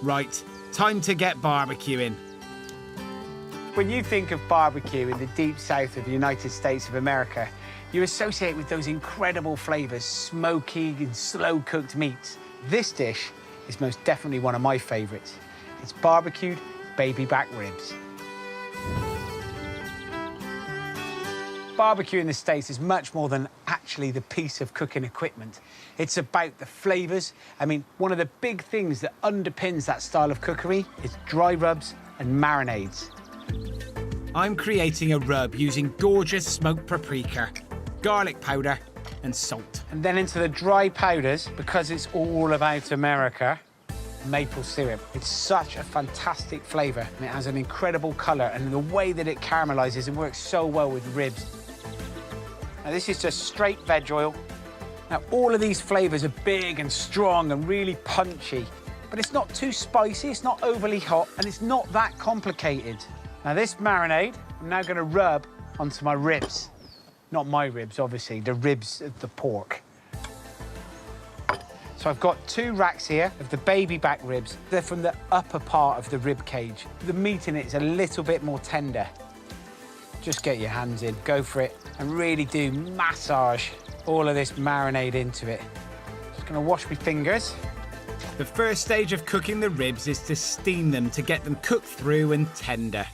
Right, time to get barbecuing. When you think of barbecue in the deep south of the United States of America, you associate it with those incredible flavors, smoky and slow-cooked meats. This dish is most definitely one of my favorites. It's barbecued baby back ribs. Barbecue in the States is much more than actually the piece of cooking equipment. It's about the flavors. I mean, one of the big things that underpins that style of cookery is dry rubs and marinades. I'm creating a rub using gorgeous smoked paprika, garlic powder and salt. And then into the dry powders, because it's all about America, maple syrup. It's such a fantastic flavour, and it has an incredible colour, and the way that it caramelizes and works so well with ribs. Now, this is just straight veg oil. Now, all of these flavours are big and strong and really punchy, but it's not too spicy, it's not overly hot, and it's not that complicated. Now, this marinade, I'm now going to rub onto my ribs. Not my ribs, obviously, the ribs of the pork. So I've got 2 racks here of the baby back ribs. They're from the upper part of the rib cage. The meat in it is a little bit more tender. Just get your hands in, go for it, and really do massage all of this marinade into it. Just gonna wash my fingers. The first stage of cooking the ribs is to steam them to get them cooked through and tender.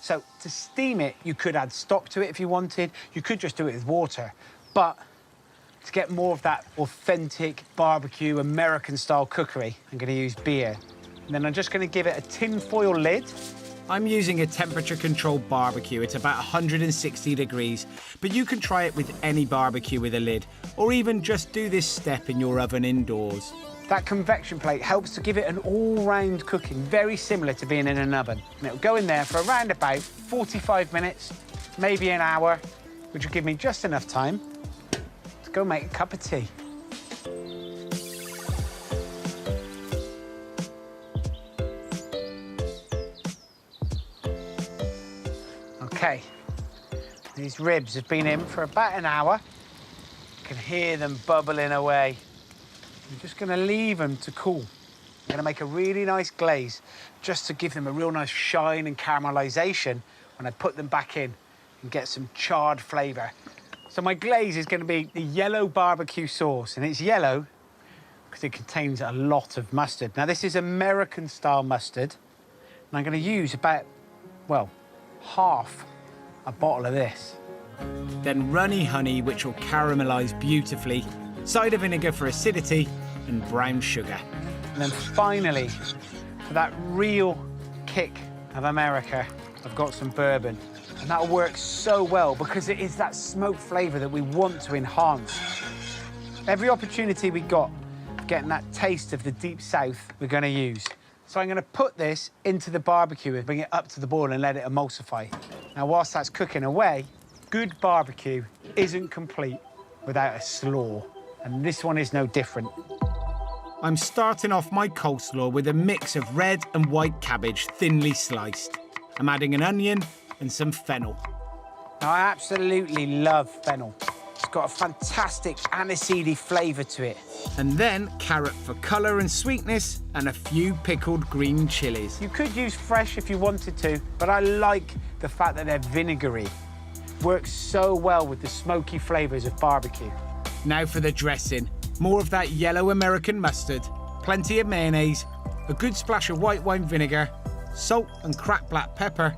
So to steam it, you could add stock to it if you wanted. You could just do it with water. But to get more of that authentic barbecue, American-style cookery, I'm gonna use beer. And then I'm just gonna give it a tin foil lid. I'm using a temperature-controlled barbecue at about 160 degrees, but you can try it with any barbecue with a lid, or even just do this step in your oven indoors. That convection plate helps to give it an all-round cooking, very similar to being in an oven. And it'll go in there for around about 45 minutes, maybe an hour, which will give me just enough time to go make a cup of tea. Okay, these ribs have been in for about an hour. You can hear them bubbling away. I'm just gonna leave them to cool. I'm gonna make a really nice glaze just to give them a real nice shine and caramelization when I put them back in and get some charred flavor. So my glaze is gonna be the yellow barbecue sauce, and it's yellow because it contains a lot of mustard. Now, this is American-style mustard, and I'm gonna use about, well, half a bottle of this. Then runny honey, which will caramelize beautifully, cider vinegar for acidity, and brown sugar. And then finally, for that real kick of America, I've got some bourbon. And that'll work so well because it is that smoke flavour that we want to enhance. Every opportunity we got of getting that taste of the deep south, we're gonna use. So I'm gonna put this into the barbecue and bring it up to the boil and let it emulsify. Now, whilst that's cooking away, good barbecue isn't complete without a slaw. And this one is no different. I'm starting off my coleslaw with a mix of red and white cabbage, thinly sliced. I'm adding an onion and some fennel. Now, I absolutely love fennel. It's got a fantastic aniseedy flavour to it. And then carrot for colour and sweetness, and a few pickled green chilies. You could use fresh if you wanted to, but I like the fact that they're vinegary. Works so well with the smoky flavours of barbecue. Now for the dressing. More of that yellow American mustard, plenty of mayonnaise, a good splash of white wine vinegar, salt and cracked black pepper,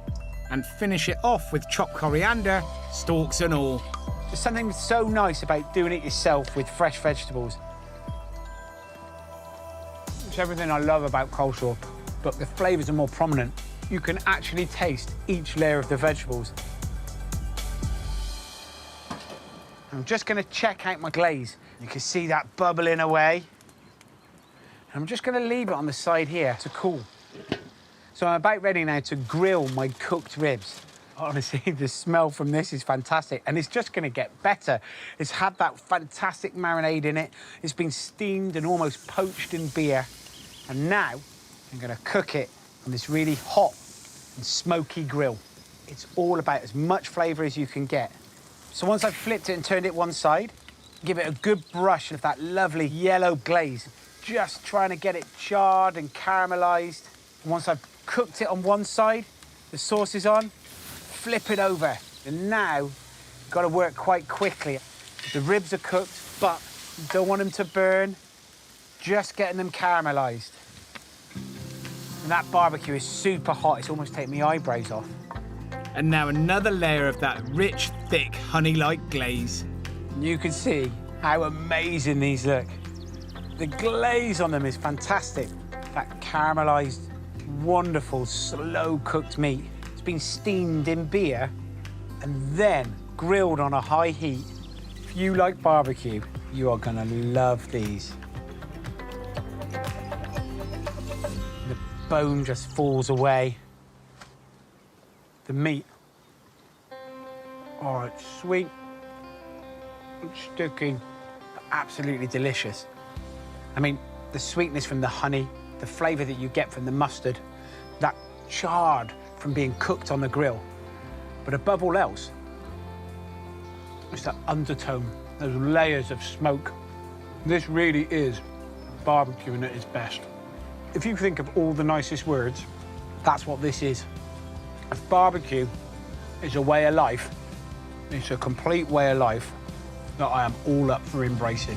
and finish it off with chopped coriander, stalks and all. There's something so nice about doing it yourself with fresh vegetables. It's everything I love about coleslaw, but the flavours are more prominent. You can actually taste each layer of the vegetables. I'm just gonna check out my glaze. You can see that bubbling away. I'm just gonna leave it on the side here to cool. So I'm about ready now to grill my cooked ribs. Honestly, the smell from this is fantastic, and it's just gonna get better. It's had that fantastic marinade in it. It's been steamed and almost poached in beer. And now I'm gonna cook it on this really hot and smoky grill. It's all about as much flavour as you can get. So once I've flipped it and turned it one side, give it a good brush of that lovely yellow glaze. just trying to get it charred and caramelized. And once I've cooked it on one side, the sauce is on, flip it over. And now, got to work quite quickly. The ribs are cooked, but you don't want them to burn. Just getting them caramelized. And that barbecue is super hot. It's almost taking my eyebrows off. And now another layer of that rich, thick, honey-like glaze. You can see how amazing these look. The glaze on them is fantastic. That caramelized, wonderful, slow-cooked meat. It's been steamed in beer and then grilled on a high heat. If you like barbecue, you are gonna love these. The bone just falls away. The meat, oh, it's sweet, it's sticky, absolutely delicious. I mean, the sweetness from the honey, the flavour that you get from the mustard, that charred from being cooked on the grill. But above all else, it's that undertone, those layers of smoke. This really is barbecuing at its best. If you think of all the nicest words, that's what this is. If barbecue is a way of life, it's a complete way of life that I am all up for embracing.